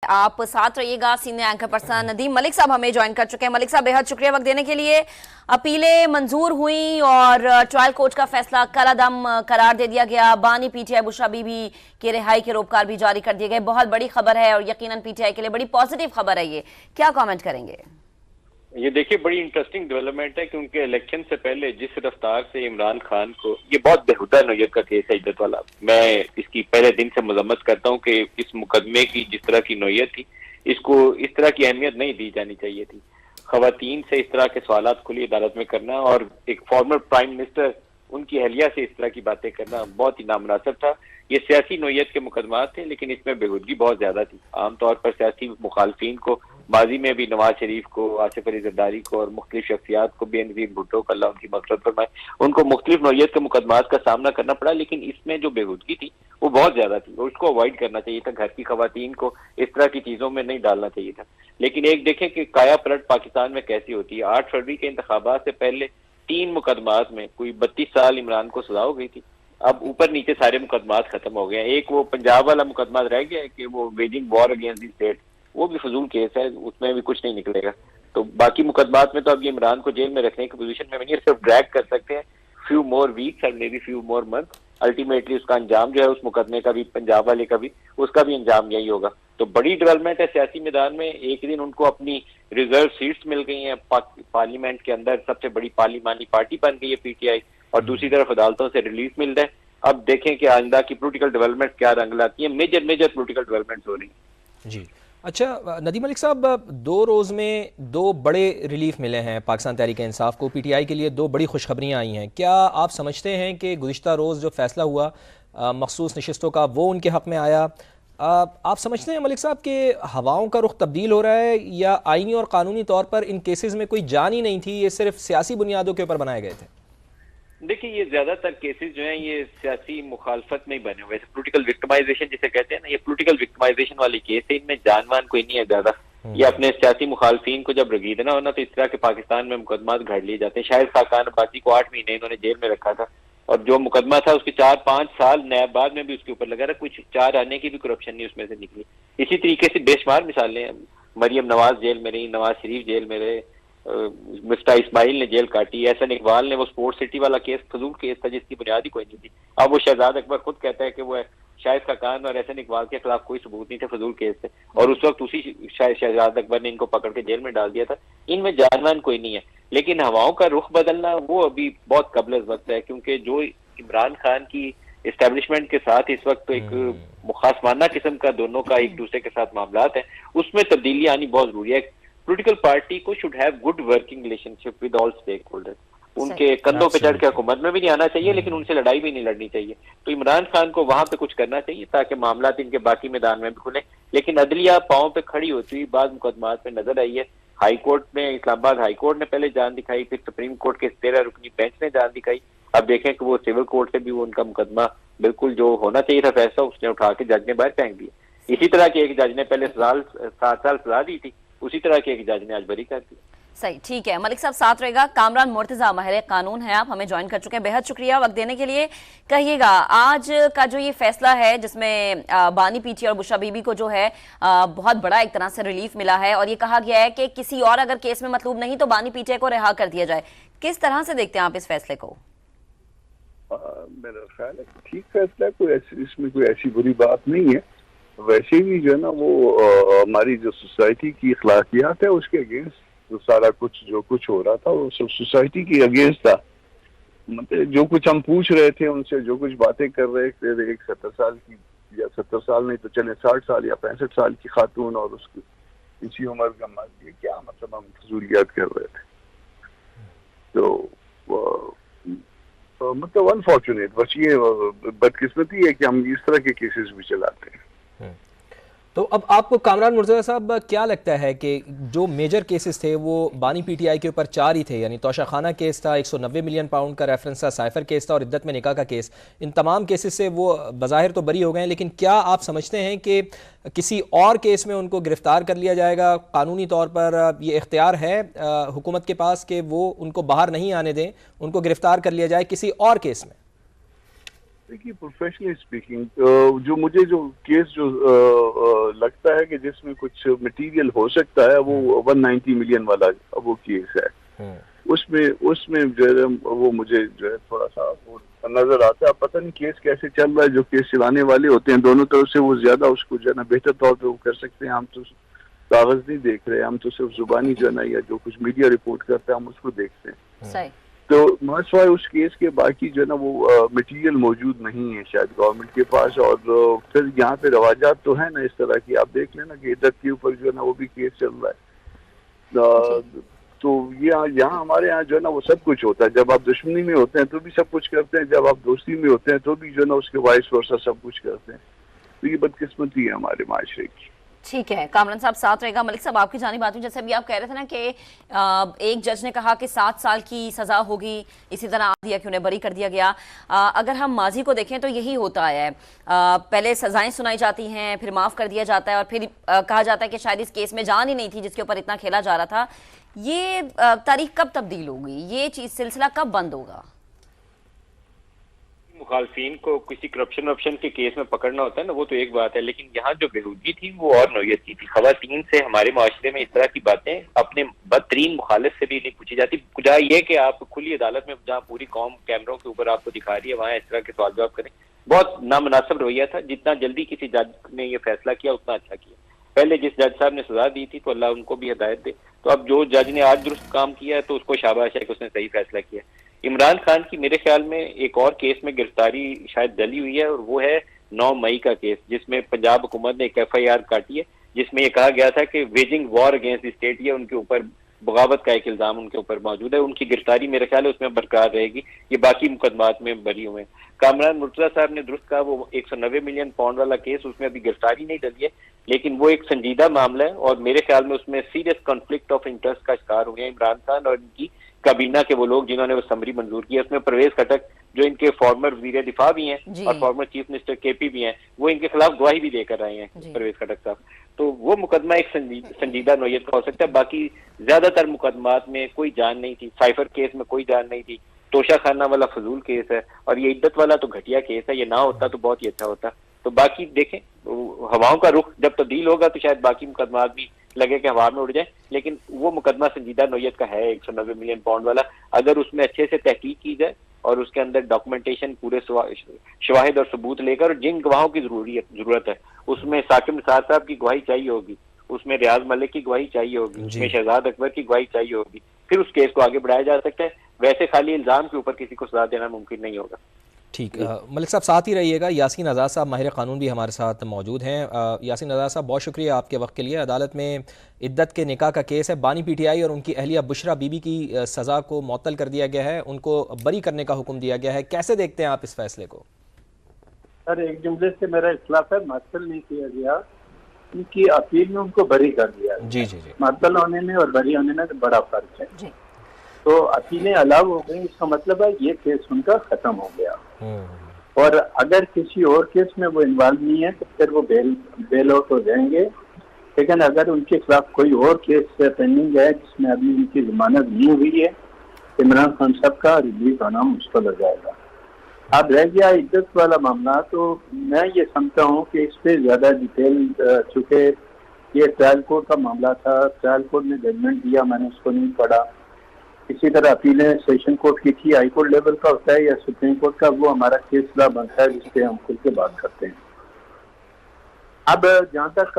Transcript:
आप साथ रहिएगा। Senior anchor person Nadeem Malik साहब हमें ज्वाइन कर चुके हैं। मलिक साहब, बेहद शुक्रिया वक्त देने के लिए। अपीलें मंजूर हुई और ट्रायल कोर्ट का फैसला कलादम करार दे दिया गया। बानी पीटीआई बुशरा बीबी के रिहाई के रोपकार भी जारी कर दिए गए। बहुत बड़ी खबर है और यकीनन पीटीआई के लिए बड़ी पॉजिटिव खबर है। ये क्या कमेंट करेंगे? ये देखिए, बड़ी इंटरेस्टिंग डेवलपमेंट है क्योंकि इलेक्शन से पहले जिस रफ्तार से इमरान खान को, ये बहुत बेहुदा नौयत का केस है इज्जत वाला। मैं इसकी पहले दिन से मजम्मत करता हूँ कि इस मुकदमे की जिस तरह की नौयत थी, इसको इस तरह की अहमियत नहीं दी जानी चाहिए थी। खवातीन से इस तरह के सवालात खुली अदालत में करना और एक फॉर्मर प्राइम मिनिस्टर उनकी अहलिया से इस तरह की बातें करना बहुत ही नामुनासिब था। ये सियासी नौयत के मुकदमात थे, लेकिन इसमें बेहूदगी बहुत ज्यादा थी। आमतौर पर सियासी मुखालफिन को माजी में भी नवाज शरीफ को, आसिफ अली जरदारी को और मुख्तलिफ शख्सियात को, बेनजीर भुट्टो को अल्लाह उनकी मग़फ़िरत फरमाए, उनको मुख्तलिफ नौयत के मुकदमात का सामना करना पड़ा। लेकिन इसमें जो बेहूदगी थी वो बहुत ज्यादा थी और उसको अवॉइड करना चाहिए था। घर की खवातीन को इस तरह की चीजों में नहीं डालना चाहिए था। लेकिन एक देखें कि काया पलट पाकिस्तान में कैसी होती है। 8 फरवरी के इंतखाबात से पहले 3 मुकदमात में कोई 32 साल इमरान को सजा हो गई थी। अब ऊपर नीचे सारे मुकदमात खत्म हो गए हैं। एक वो पंजाब वाला मुकदमा रह गया है कि वो waging war against the state, वो भी फजूल केस है, उसमें भी कुछ नहीं निकलेगा। तो बाकी मुकदमात में तो अब ये इमरान को जेल में रखने की पोजीशन में नहीं, सिर्फ ड्रैग कर सकते हैं फ्यू मोर वीक्स और may be few more month. Ultimately उसका अंजाम जो है, उस मुकदमे का भी, पंजाब वाले का भी, उसका भी अंजाम यही होगा। तो बड़ी डेवलपमेंट है सियासी मैदान में। एक दिन उनको अपनी रिजर्व सीट्स मिल गई हैं पार्लियामेंट के अंदर, सबसे बड़ी पार्लिमानी पार्टी बन गई है पीटीआई, और दूसरी तरफ अदालतों से रिलीफ मिल रहा है। अब देखें कि आइंदा की पोलिटिकल डेवलपमेंट क्या रंग लाती है। मेजर मेजर पोलिटिकल डेवलपमेंट हो रही है। जी अच्छा, नदीम मलिक साहब, 2 रोज़ में 2 बड़े रिलीफ मिले हैं पाकिस्तान तहरीक इंसाफ को। पीटीआई के लिए 2 बड़ी खुशखबरियाँ आई हैं। क्या आप समझते हैं कि गुज़िश्ता रोज़ जो फैसला हुआ मखसूस नशिस्तों का, वो उनके हक़ में आया? आप समझते हैं मलिक साहब कि हवाओं का रुख तब्दील हो रहा है, या आइनी और कानूनी तौर पर इन केसेस में कोई जान ही नहीं थी, ये सिर्फ सियासी बुनियादों के ऊपर बनाए गए थे? देखिए, ये ज्यादातर केसेस जो हैं ये सियासी मुखालफत में ही बने हुए, पोलिटिकल विक्टिमाइजेशन जिसे कहते हैं ना, ये पोलिटिकल विक्टिमाइजेशन वाली केस है। इनमें जानवान कोई नहीं है ज्यादा। ये अपने सियासी मुखालफिन को जब रगीदना हो ना, तो इस तरह के पाकिस्तान में मुकदमा घड़ लिए जाते हैं। शायद खाकान अब्बासी को 8 महीने इन्होंने जेल में रखा था, और जो मुकदमा था उसके 4-5 साल नैबाद में भी उसके ऊपर लगा रहा। कुछ 4 आने की भी करप्शन नहीं उसमें से निकली। इसी तरीके से बेशुमार मिसालें हैं। मरियम नवाज जेल में रही, नवाज शरीफ जेल में रहे, मिस्टर इस्माइल ने जेल काटी, एहसन इकबाल ने, वो स्पोर्ट्स सिटी वाला केस फजूल केस था जिसकी बुनियादी कोई नहीं थी। अब वो शहजाद अकबर खुद कहता है कि वो शाहिद खाकान और एहसन इकबाल के खिलाफ कोई सबूत नहीं थे, फजूल केस थे, और उस वक्त उसी शहजाद अकबर ने इनको पकड़ के जेल में डाल दिया था। इनमें जानवान कोई नहीं है। लेकिन हवाओं का रुख बदलना वो अभी बहुत कबल वक्त है, क्योंकि जो इमरान खान की एस्टेब्लिशमेंट के साथ इस वक्त एक मुखासमाना किस्म का दोनों का एक दूसरे के साथ मामलात है, उसमें तब्दीली आनी बहुत जरूरी है। पोलिटिकल पार्टी को should have good working relationship with all stakeholders. उनके कंधों पे चढ़ के हुकूमत में भी नहीं आना चाहिए, लेकिन उनसे लड़ाई भी नहीं लड़नी चाहिए। तो इमरान खान को वहां पे कुछ करना चाहिए ताकि मामला इनके बाकी मैदान में भी खुले। लेकिन अदलिया पांव पे खड़ी होती हुई बाद मुकदमात में नजर आई है। हाई कोर्ट में, इस्लामाबाद हाई कोर्ट ने पहले जान दिखाई, फिर सुप्रीम कोर्ट के 13 रुकनी बेंच ने जान दिखाई। अब देखें कि वो सिविल कोर्ट से भी वो उनका मुकदमा बिल्कुल जो होना चाहिए था फैसला, उसने उठा के जज ने बाहर फेंक दिया। इसी तरह के एक जज ने पहले 7 साल सजा दी थी, उसी तरह के एक जज ने आज बरी कर दी। सही, ठीक है। मलिक साहब साथ रहेगा। कामरान मुर्तजा माहिर कानून है, आप हमें ज्वाइन कर चुके हैं। बेहद शुक्रिया वक्त देने के लिए। कहिएगा, आज का जो ये फैसला है जिसमें बानी पीटीआई और बुशरा बीबी को जो है बहुत बड़ा एक तरह से रिलीफ मिला है, और ये कहा गया है कि किसी और अगर केस में मतलूब नहीं तो बानी पीटीआई को रिहा कर दिया जाए। किस तरह से देखते हैं आप इस फैसले को? मेरा ख्याल है ठीक फैसला है, कोई इसमें कोई ऐसी बुरी बात नहीं है। वैसे भी जो है ना, वो हमारी जो सोसाइटी की अखलाकियात है उसके अगेंस्ट जो सारा कुछ जो कुछ हो रहा था, वो सब सोसाइटी के अगेंस्ट था। मतलब जो कुछ हम पूछ रहे थे उनसे, जो कुछ बातें कर रहे थे, एक 70 साल की, या 70 साल नहीं तो चले 60 साल या 65 साल की खातून और उसकी इसी उम्र का मर्द, ये क्या मतलब हम फजूलियात कर रहे थे। तो मतलब अनफॉर्चुनेट, बस ये बदकिस्मती है कि हम इस तरह के केसेस भी चलाते हैं। तो अब आपको कामरान मुर्तज़ा साहब क्या लगता है कि जो मेजर केसेस थे वो बानी पीटीआई के ऊपर 4 ही थे, यानी तोशाखाना केस था, 190 मिलियन पाउंड का रेफरेंस था, साइफर केस था और इद्दत में निकाह का केस, इन तमाम केसेस से वो बज़ाहिर तो बरी हो गए हैं, लेकिन क्या आप समझते हैं कि किसी और केस में उनको गिरफ्तार कर लिया जाएगा? कानूनी तौर पर ये इख्तियार है हुकूमत के पास कि वो उनको बाहर नहीं आने दें, उनको गिरफ्तार कर लिया जाए किसी और केस में? देखिए, प्रोफेशनली स्पीकिंग, जो मुझे जो केस जो लगता है कि जिसमें कुछ मटेरियल हो सकता है, वो 190 मिलियन वाला वो केस है। उसमें जो है वो मुझे जो है थोड़ा सा वो नजर आता है। पता नहीं केस कैसे चल रहा है। जो केस चलाने वाले होते हैं दोनों तरफ से, वो ज्यादा उसको जो है ना बेहतर तौर पे वो कर सकते हैं। हम तो कागज नहीं देख रहे, हम तो सिर्फ जुबानी जो है ना, या जो कुछ मीडिया रिपोर्ट करता है हम उसको देखते हैं। सही। तो मसला उस केस के बाकी जो है ना वो मटेरियल मौजूद नहीं है शायद गवर्नमेंट के पास। और फिर यहाँ पे रवाजात तो है ना इस तरह की, आप देख लेना कि इद्दत के ऊपर जो है ना वो भी केस चल रहा है। तो ये यहाँ हमारे यहाँ जो है ना वो सब कुछ होता है। जब आप दुश्मनी में होते हैं तो भी सब कुछ करते हैं, जब आप दोस्ती में होते हैं तो भी जो है ना उसके वाइस वर्सा सब कुछ करते हैं। तो ये बदकिस्मती है हमारे माशरे की। ठीक है, कामरान साहब साथ रहेगा। मलिक साहब, आपकी जानी बात हुई, जैसे अभी आप कह रहे थे ना कि एक जज ने कहा कि 7 साल की सजा होगी, इसी तरह दिया कि उन्हें बरी कर दिया गया। अगर हम माजी को देखें तो यही होता है, पहले सजाएं सुनाई जाती हैं, फिर माफ कर दिया जाता है, और फिर कहा जाता है कि शायद इस केस में जान ही नहीं थी जिसके ऊपर इतना खेला जा रहा था। ये तारीख कब तब्दील होगी, ये चीज सिलसिला कब बंद होगा? मुखालफिन को किसी करप्शन के केस में पकड़ना होता है ना, वो तो एक बात है, लेकिन यहाँ जो बेहूदगी थी वो और नौयत की थी। खवातीन से हमारे माशरे में इस तरह की बातें अपने बदतरीन मुखालिफ से भी नहीं पूछी जाती। बजाय ये कि आप खुली अदालत में, जहाँ पूरी कौम कैमरों के ऊपर आपको दिखा रही है, वहाँ इस तरह के सवाल जवाब करें। बहुत नामुनासिब रवैया था। जितना जल्दी किसी जज ने ये फैसला किया उतना अच्छा किया। पहले जिस जज साहब ने सजा दी थी तो अल्लाह उनको भी हिदायत दे। तो अब जो जज ने आज दुरुस्त काम किया है तो उसको शाबाश है कि उसने सही फैसला किया। इमरान खान की मेरे ख्याल में एक और केस में गिरफ्तारी शायद डली हुई है, और वो है 9 मई का केस, जिसमें पंजाब हुकूमत ने एक FIR काटी है, जिसमें ये कहा गया था कि waging war against the state, ये उनके ऊपर बगावत का एक इल्जाम उनके ऊपर मौजूद है। उनकी गिरफ्तारी मेरे ख्याल है उसमें बरकरार रहेगी। ये बाकी मुकदमात में बरी हुए हैं। कामरान मुर्तजा साहब ने दुरुस्त कहा, वो 190 मिलियन पाउंड वाला केस, उसमें अभी गिरफ्तारी नहीं डली है, लेकिन वो एक संजीदा मामला है, और मेरे ख्याल में उसमें सीरियस कॉन्फ्लिक्ट ऑफ इंटरेस्ट का शिकार हुए हैं इमरान खान और इनकी काबीना के वो लोग जिन्होंने वो समरी मंजूर किया। उसमें परवेज खटक, जो इनके फॉर्मर वजीर दिफा भी हैं और फॉर्मर चीफ मिनिस्टर KP भी हैं, वो इनके खिलाफ गवाही भी देकर आए हैं परवेज खटक साहब। तो वो मुकदमा एक संजीदा नौयत का हो सकता है। बाकी ज्यादातर मुकदमात में कोई जान नहीं थी। साइफर केस में कोई जान नहीं थी। तोशा खाना वाला फजूल केस है, और ये इद्दत वाला तो घटिया केस है। ये ना होता तो बहुत ही अच्छा होता। तो बाकी देखें, हवाओं का रुख जब तब्दील होगा तो शायद बाकी मुकदमात भी लगे कि हवा में उड़ जाए, लेकिन वो मुकदमा संजीदा नौयत का है 190 मिलियन पाउंड वाला। अगर उसमें अच्छे से तहकीक की जाए और उसके अंदर डॉक्यूमेंटेशन, पूरे शवाहिद और सबूत लेकर, जिन गवाहों की जरूरत है, उसमें साकिब निसार साहब की गवाही चाहिए होगी, उसमें रियाज मलिक की गवाही चाहिए होगी, उसमें शहजाद अकबर की गवाही चाहिए होगी, फिर उस केस को आगे बढ़ाया जा सकता है। वैसे खाली इल्जाम के ऊपर किसी को सजा देना मुमकिन नहीं होगा। ठीक, मलिक साहब साथ ही रहिएगा। यासीन आज़ाद साहब माहिर कानून भी हमारे साथ मौजूद हैं। यासीन आज़ाद साहब, बहुत शुक्रिया आपके वक्त के लिए। अदालत में इद्दत के निकाह का केस है। बानी PTI और उनकी अहलिया बुशरा बीबी की सज़ा को मुअत्तल कर दिया गया है, उनको बरी करने का हुक्म दिया गया है। कैसे देखते हैं आप इस फैसले को? सर, एक जुमले से मेरा इख्तिलाफ है। मुअत्तल नहीं किया गया, उनकी अपील में उनको बरी कर दिया। जी। मुअत्तल होने में और बरी होने में तो बड़ा फर्क है। तो अपीलें अलाव हो गई, इसका मतलब है ये केस उनका खत्म हो गया। और अगर किसी और केस में वो इन्वॉल्व नहीं है तो फिर वो बेल आउट हो जाएंगे। लेकिन अगर उनके खिलाफ कोई और केस पेंडिंग है जिसमें अभी उनकी जमानत नहीं हुई है, इमरान खान साहब का रिलीज होना मुश्किल हो जाएगा। अब रह गया इद्दत वाला मामला, तो मैं ये समझता हूँ कि इस पर ज्यादा डिटेल, चूँकि ये ट्रायल कोर्ट का मामला था, ट्रायल कोर्ट ने जजमेंट दिया, मैंने उसको नहीं पढ़ा। इसी तरह अपीलें सेशन कोर्ट की थी, हाई कोर्ट लेवल का होता है या सुप्रीम कोर्ट का, वो हमारा केस ला बनता है जिसपे हम खुल के बात करते हैं। अब जहाँ तक